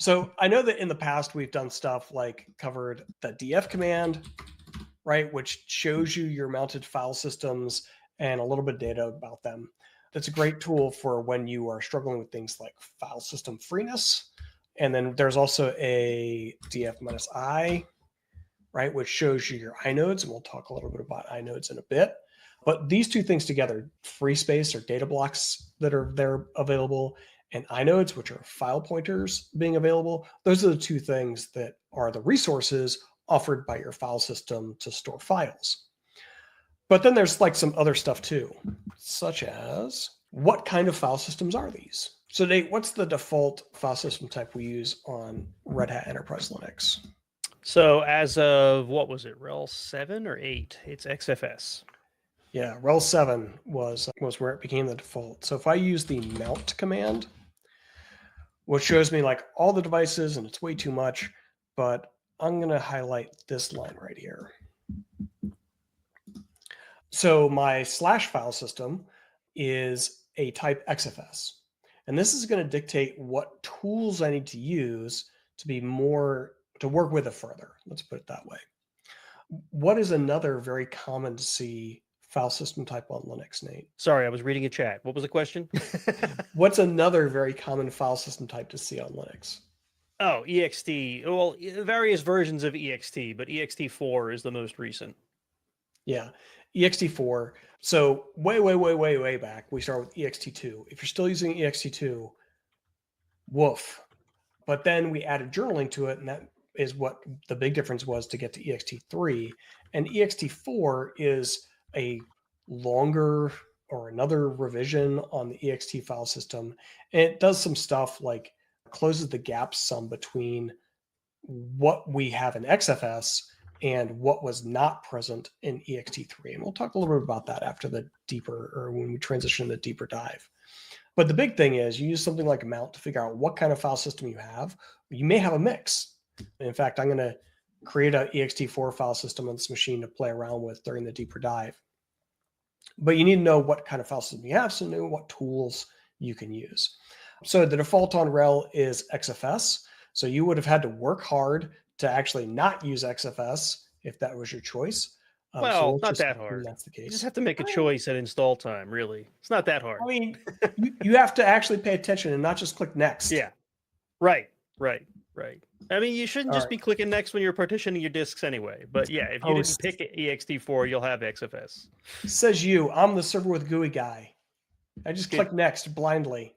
So I know that in the past we've done stuff like covered the df command, right, which shows you your mounted file systems and a little bit of data about them. That's a great tool for when you are struggling with things like file system freeness. And then there's also a df-i, right, which shows you your inodes, and we'll talk a little bit about inodes in a bit. But these two things together, free space or data blocks that are there available, and inodes, which are file pointers being available, those are the two things that are the resources offered by your file system to store files. But then there's like some other stuff too, such as what kind of file systems are these? So Nate, what's the default file system type we use on Red Hat Enterprise Linux? So as of, what was it, RHEL 7 or 8? It's XFS. Yeah, RHEL 7 was where it became the default. So if I use the mount command, which shows me like all the devices, and it's way too much, but I'm going to highlight this line right here. So my slash file system is a type XFS. And this is going to dictate what tools I need to use to work with it further. Let's put it that way. What is another very common to see file system type on Linux, Nate? Sorry, I was reading a chat. What was the question? What's another very common file system type to see on Linux? Oh, ext. Well, various versions of ext, but ext4 is the most recent. Yeah, ext4. So way back, we start with ext2. If you're still using ext2, woof. But then we added journaling to it, and that is what the big difference was to get to ext3. And ext4 is a longer or another revision on the ext file system. And it does some stuff like closes the gaps some between what we have in XFS and what was not present in ext3. And we'll talk a little bit about that after the deeper, or when we transition to the deeper dive. But the big thing is you use something like a mount to figure out what kind of file system you have. You may have a mix. In fact, I'm going to create an ext4 file system on this machine to play around with during the deeper dive. But you need to know what kind of file system you have, so know what tools you can use. So the default on RHEL is XFS. So you would have had to work hard to actually not use XFS if that was your choice. Well, not that hard. That's the case. You just have to make a choice at install time, really. It's not that hard. I mean, you have to actually pay attention and not just click next. Yeah. Right. I mean, you shouldn't just be clicking next when you're partitioning your disks anyway. But yeah, if you didn't pick ext4, you'll have XFS. Says you. I'm the server with GUI guy. I just click next blindly.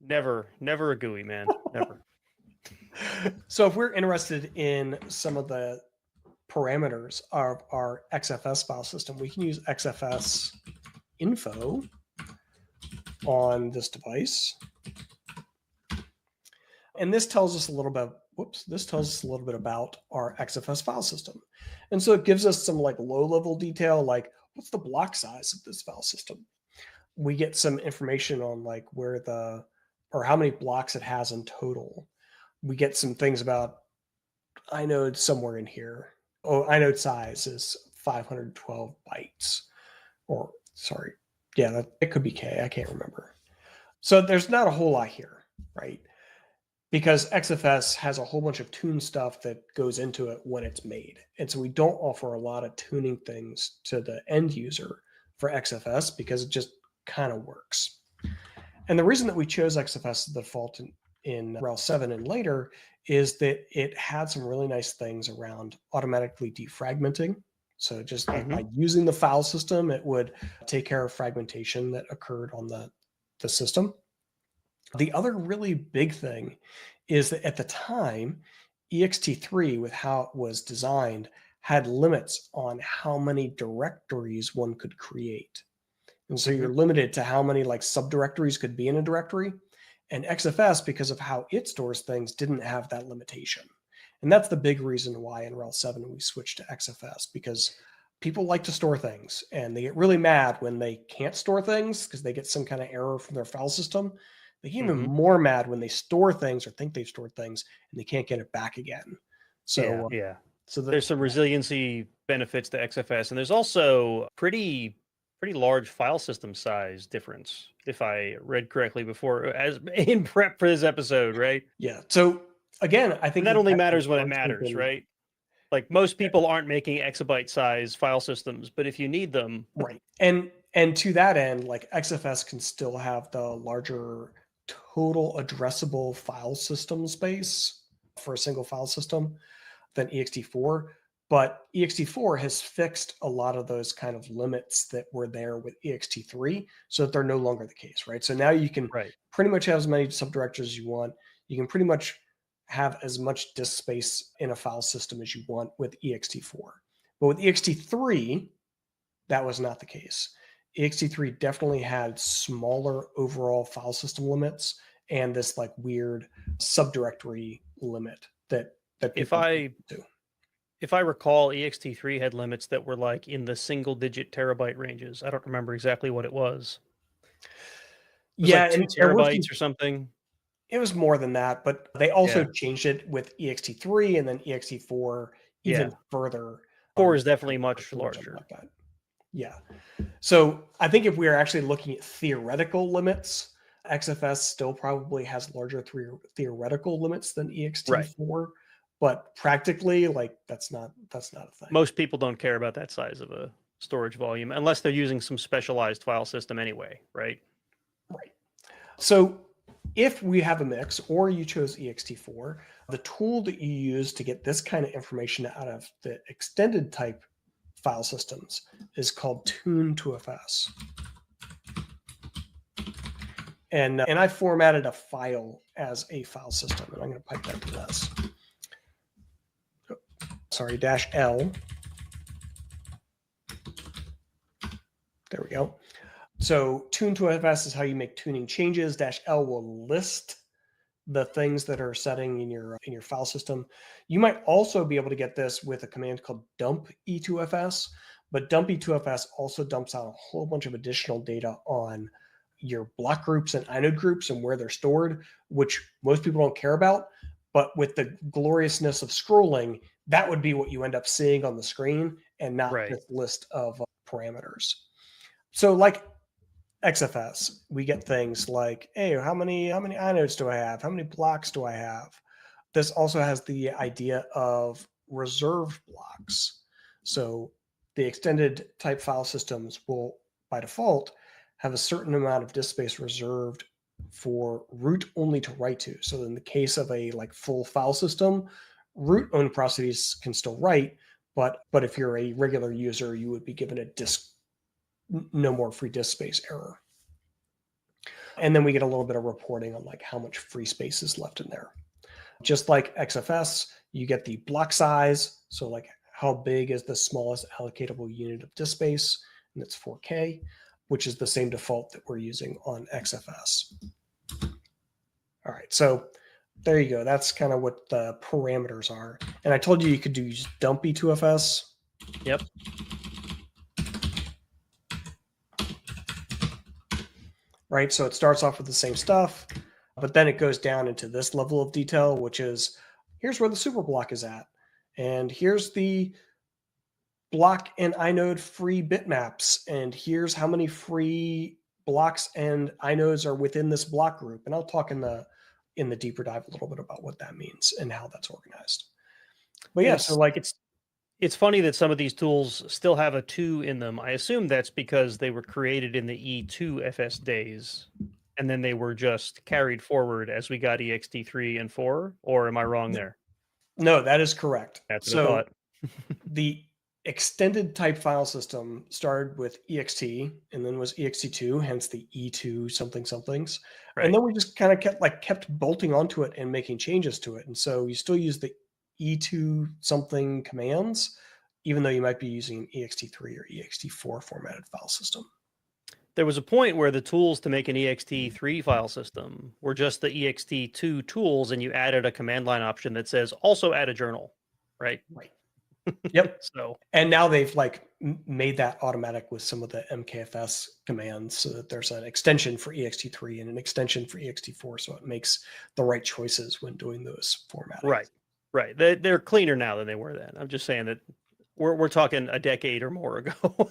Never a GUI, man. Never. So if we're interested in some of the parameters of our XFS file system, we can use XFS info on this device. And this tells us a little bit, about our XFS file system. And so it gives us some like low-level detail, like what's the block size of this file system? We get some information on like or how many blocks it has in total. We get some things about inode somewhere in here. Oh, inode size is 512 bytes. Or, sorry, yeah, it could be K. I can't remember. So there's not a whole lot here, right? Because XFS has a whole bunch of tune stuff that goes into it when it's made. And so we don't offer a lot of tuning things to the end user for XFS because it just kind of works. And the reason that we chose XFS as the default in RHEL 7 and later is that it had some really nice things around automatically defragmenting. So just by using the file system, it would take care of fragmentation that occurred on the system. The other really big thing is that at the time, ext3, with how it was designed, had limits on how many directories one could create. And so you're limited to how many like subdirectories could be in a directory. And XFS, because of how it stores things, didn't have that limitation. And that's the big reason why in RHEL 7 we switched to XFS, because people like to store things and they get really mad when they can't store things because they get some kind of error from their file system. They get even more mad when they store things or think they've stored things and they can't get it back again. So yeah. So there's some resiliency benefits to XFS, and there's also pretty large file system size difference, if I read correctly before, as in prep for this episode, right? Yeah. So again, I think that only that matters when it largely matters, been- right? Like most people aren't making exabyte size file systems, but if you need them, right. And to that end, like XFS can still have the larger total addressable file system space for a single file system than ext4. But ext4 has fixed a lot of those kind of limits that were there with ext3 so that they're no longer the case, right? So now you can right? pretty much have as many subdirectories as you want. You can pretty much have as much disk space in a file system as you want with ext4. But with ext3, that was not the case. ext3 definitely had smaller overall file system limits and this like weird subdirectory limit that people do. If I recall, ext3 had limits that were like in the single digit terabyte ranges. I don't remember exactly what it was. It was like 2 TB or something. It was more than that, but they also changed it with ext3 and then ext4 even further. 4 is definitely much larger. Like that. Yeah. So I think if we are actually looking at theoretical limits, XFS still probably has larger theoretical limits than ext4, but practically, like that's not a thing. Most people don't care about that size of a storage volume unless they're using some specialized file system anyway, right? Right. So if we have a mix or you chose ext4, the tool that you use to get this kind of information out of the extended type file systems is called tune2fs. And I formatted a file as a file system, and I'm going to pipe that to this. Sorry, -L. There we go. So tune2fs is how you make tuning changes. -L will list the things that are setting in your file system. You might also be able to get this with a command called dump e2fs, but dump e2fs also dumps out a whole bunch of additional data on your block groups and inode groups and where they're stored, which most people don't care about. But with the gloriousness of scrolling, that would be what you end up seeing on the screen and not this list of parameters. So like XFS, we get things like, hey, how many inodes do I have? How many blocks do I have? This also has the idea of reserved blocks. So the extended type file systems will, by default, have a certain amount of disk space reserved for root only to write to. So in the case of a like full file system, root owned processes can still write, but if you're a regular user, you would be given a disk no more free disk space error. And then we get a little bit of reporting on like how much free space is left in there. Just like XFS, you get the block size. So like how big is the smallest allocatable unit of disk space? And it's 4K, which is the same default that we're using on XFS. All right, so there you go. That's kind of what the parameters are. And I told you could use dump e2fs. Yep. Right, so it starts off with the same stuff, but then it goes down into this level of detail, which is here's where the super block is at, and here's the block and inode free bitmaps, and here's how many free blocks and inodes are within this block group. And I'll talk in the deeper dive a little bit about what that means and how that's organized. But yeah, so like it's funny that some of these tools still have a 2 in them. I assume that's because they were created in the E2FS days, and then they were just carried forward as we got ext3 and 4, or am I wrong there? No, that is correct. That's what I thought. The extended type file system started with ext and then was ext2, hence the E2 somethings. Right. And then we just kind of kept bolting onto it and making changes to it. And so you still use the E2 something commands, even though you might be using an ext3 or ext4 formatted file system. There was a point where the tools to make an ext3 file system were just the ext2 tools, and you added a command line option that says also add a journal, right? Right. Yep. So, and now they've like made that automatic with some of the MKFS commands, so that there's an extension for ext3 and an extension for ext4, so it makes the right choices when doing those formatting. Right. They're cleaner now than they were then. I'm just saying that we're talking a decade or more ago.